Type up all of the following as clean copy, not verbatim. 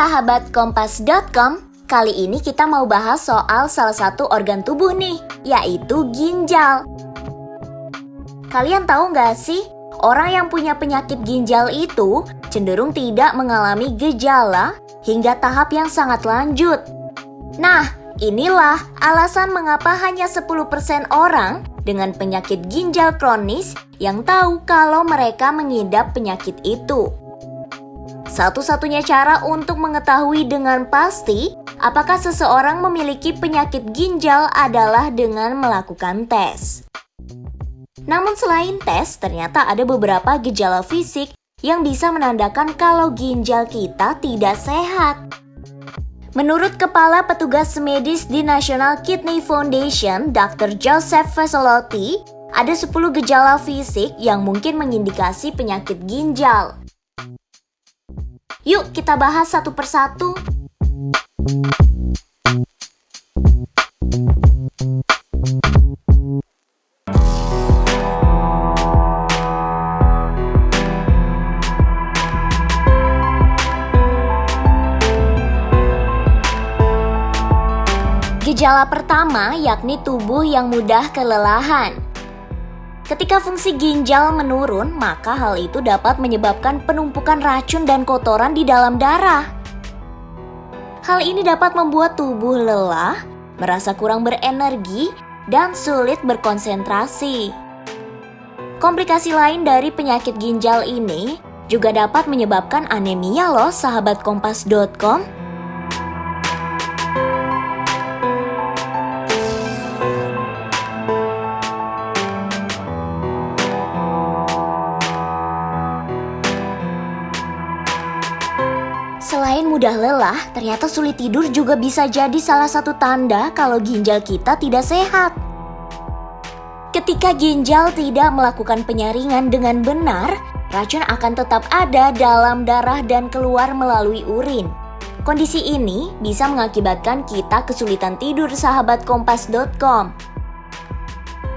sahabat Kompas.com, kali ini kita mau bahas soal salah satu organ tubuh nih, yaitu ginjal. Kalian tahu nggak sih, orang yang punya penyakit ginjal itu cenderung tidak mengalami gejala hingga tahap yang sangat lanjut. Nah, inilah alasan mengapa hanya 10% orang dengan penyakit ginjal kronis yang tahu kalau mereka mengidap penyakit itu. Satu-satunya cara untuk mengetahui dengan pasti apakah seseorang memiliki penyakit ginjal adalah dengan melakukan tes. Namun selain tes, ternyata ada beberapa gejala fisik yang bisa menandakan kalau ginjal kita tidak sehat. Menurut Kepala Petugas Medis di National Kidney Foundation, Dr. Joseph Vassalotti, ada 10 gejala fisik yang mungkin mengindikasi penyakit ginjal. Yuk kita bahas satu persatu. Gejala pertama yakni tubuh yang mudah kelelahan. Ketika fungsi ginjal menurun, maka hal itu dapat menyebabkan penumpukan racun dan kotoran di dalam darah. Hal ini dapat membuat tubuh lelah, merasa kurang berenergi, dan sulit berkonsentrasi. Komplikasi lain dari penyakit ginjal ini juga dapat menyebabkan anemia loh, sahabat Kompas.com. Selain mudah lelah, ternyata sulit tidur juga bisa jadi salah satu tanda kalau ginjal kita tidak sehat. Ketika ginjal tidak melakukan penyaringan dengan benar, racun akan tetap ada dalam darah dan keluar melalui urin. Kondisi ini bisa mengakibatkan kita kesulitan tidur, sahabat Kompas.com.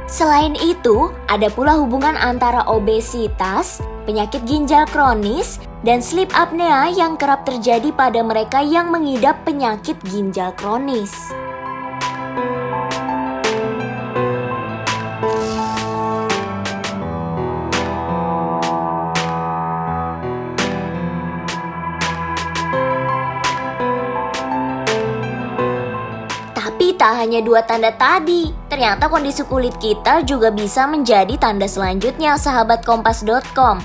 Selain itu, ada pula hubungan antara obesitas, penyakit ginjal kronis, dan sleep apnea yang kerap terjadi pada mereka yang mengidap penyakit ginjal kronis. Tapi tak hanya dua tanda tadi, ternyata kondisi kulit kita juga bisa menjadi tanda selanjutnya, sahabat Kompas.com.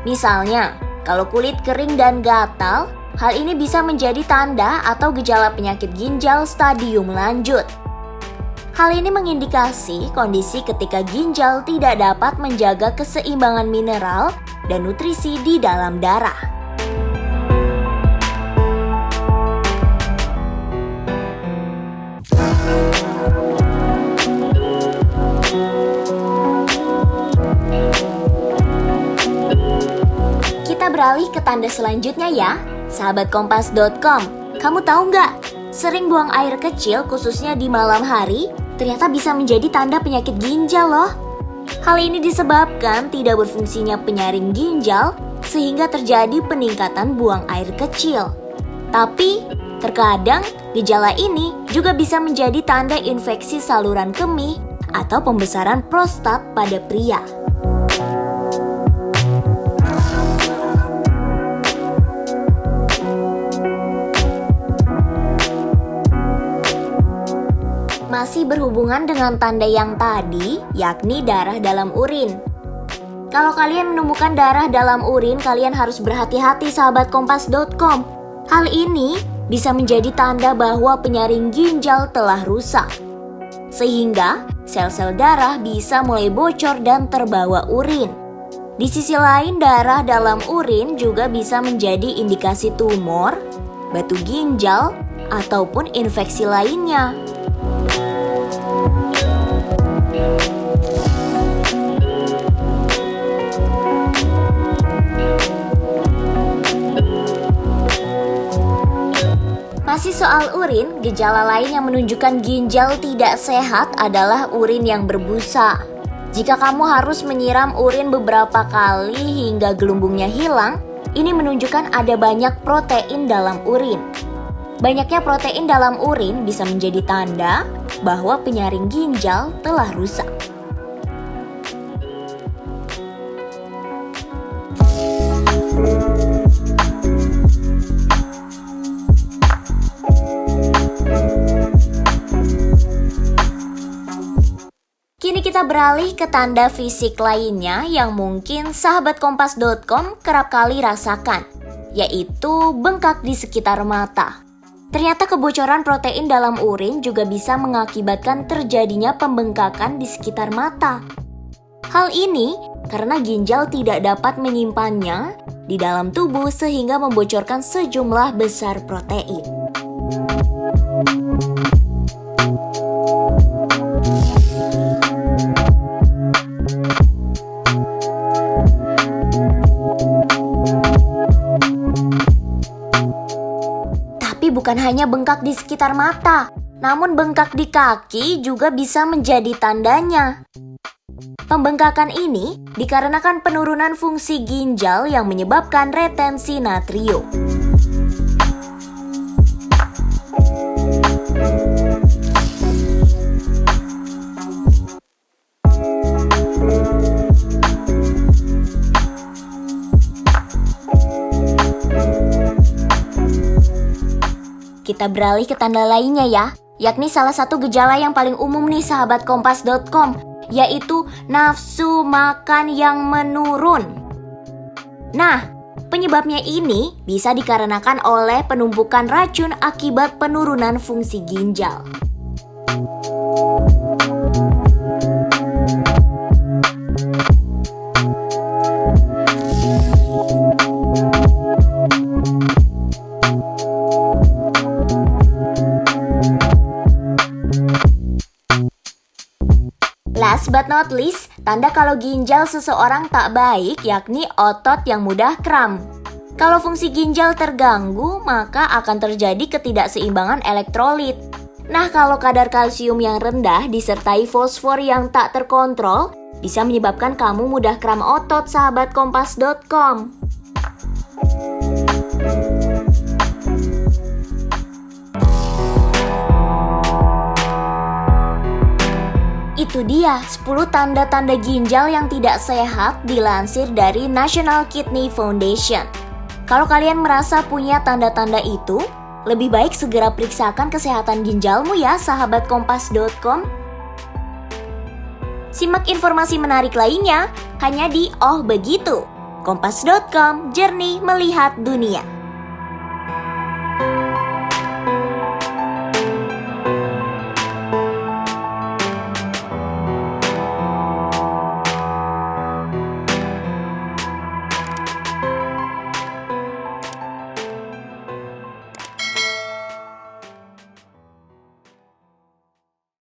Misalnya, kalau kulit kering dan gatal, hal ini bisa menjadi tanda atau gejala penyakit ginjal stadium lanjut. Hal ini mengindikasi kondisi ketika ginjal tidak dapat menjaga keseimbangan mineral dan nutrisi di dalam darah. Kita beralih ke tanda selanjutnya ya, sahabat Kompas.com. Kamu tahu nggak, sering buang air kecil khususnya di malam hari ternyata bisa menjadi tanda penyakit ginjal loh. Hal ini disebabkan tidak berfungsinya penyaring ginjal sehingga terjadi peningkatan buang air kecil. Tapi terkadang gejala ini juga bisa menjadi tanda infeksi saluran kemih atau pembesaran prostat pada pria. Masih berhubungan dengan tanda yang tadi, yakni darah dalam urin. Kalau kalian menemukan darah dalam urin, kalian harus berhati-hati, sahabat Kompas.com. Hal ini bisa menjadi tanda bahwa penyaring ginjal telah rusak, sehingga sel-sel darah bisa mulai bocor dan terbawa urin. Di sisi lain, darah dalam urin juga bisa menjadi indikasi tumor, batu ginjal, ataupun infeksi lainnya. Masih soal urin, gejala lain yang menunjukkan ginjal tidak sehat adalah urin yang berbusa. Jika kamu harus menyiram urin beberapa kali hingga gelumbungnya hilang, Ini menunjukkan ada banyak protein dalam urin. Banyaknya protein dalam urin bisa menjadi tanda bahwa penyaring ginjal telah rusak. Kini kita beralih ke tanda fisik lainnya yang mungkin sahabat kompas.com kerap kali rasakan, yaitu bengkak di sekitar mata. Ternyata kebocoran protein dalam urin juga bisa mengakibatkan terjadinya pembengkakan di sekitar mata. Hal ini karena ginjal tidak dapat menyimpannya di dalam tubuh sehingga membocorkan sejumlah besar protein. Tapi bukan hanya bengkak di sekitar mata, namun bengkak di kaki juga bisa menjadi tandanya. Pembengkakan ini dikarenakan penurunan fungsi ginjal yang menyebabkan retensi natrium. Kita beralih ke tanda lainnya ya, yakni salah satu gejala yang paling umum nih sahabat kompas.com, yaitu nafsu makan yang menurun. Nah, penyebabnya ini bisa dikarenakan oleh penumpukan racun akibat penurunan fungsi ginjal. Last but not least, tanda kalau ginjal seseorang tak baik yakni otot yang mudah kram. Kalau fungsi ginjal terganggu, maka akan terjadi ketidakseimbangan elektrolit. Nah, kalau kadar kalsium yang rendah disertai fosfor yang tak terkontrol, bisa menyebabkan kamu mudah kram otot sahabat kompas.com. Itu dia 10 tanda-tanda ginjal yang tidak sehat dilansir dari National Kidney Foundation. Kalau kalian merasa punya tanda-tanda itu, lebih baik segera periksakan kesehatan ginjalmu ya sahabat kompas.com. Simak informasi menarik lainnya hanya di Oh Begitu. Kompas.com, jernih melihat dunia.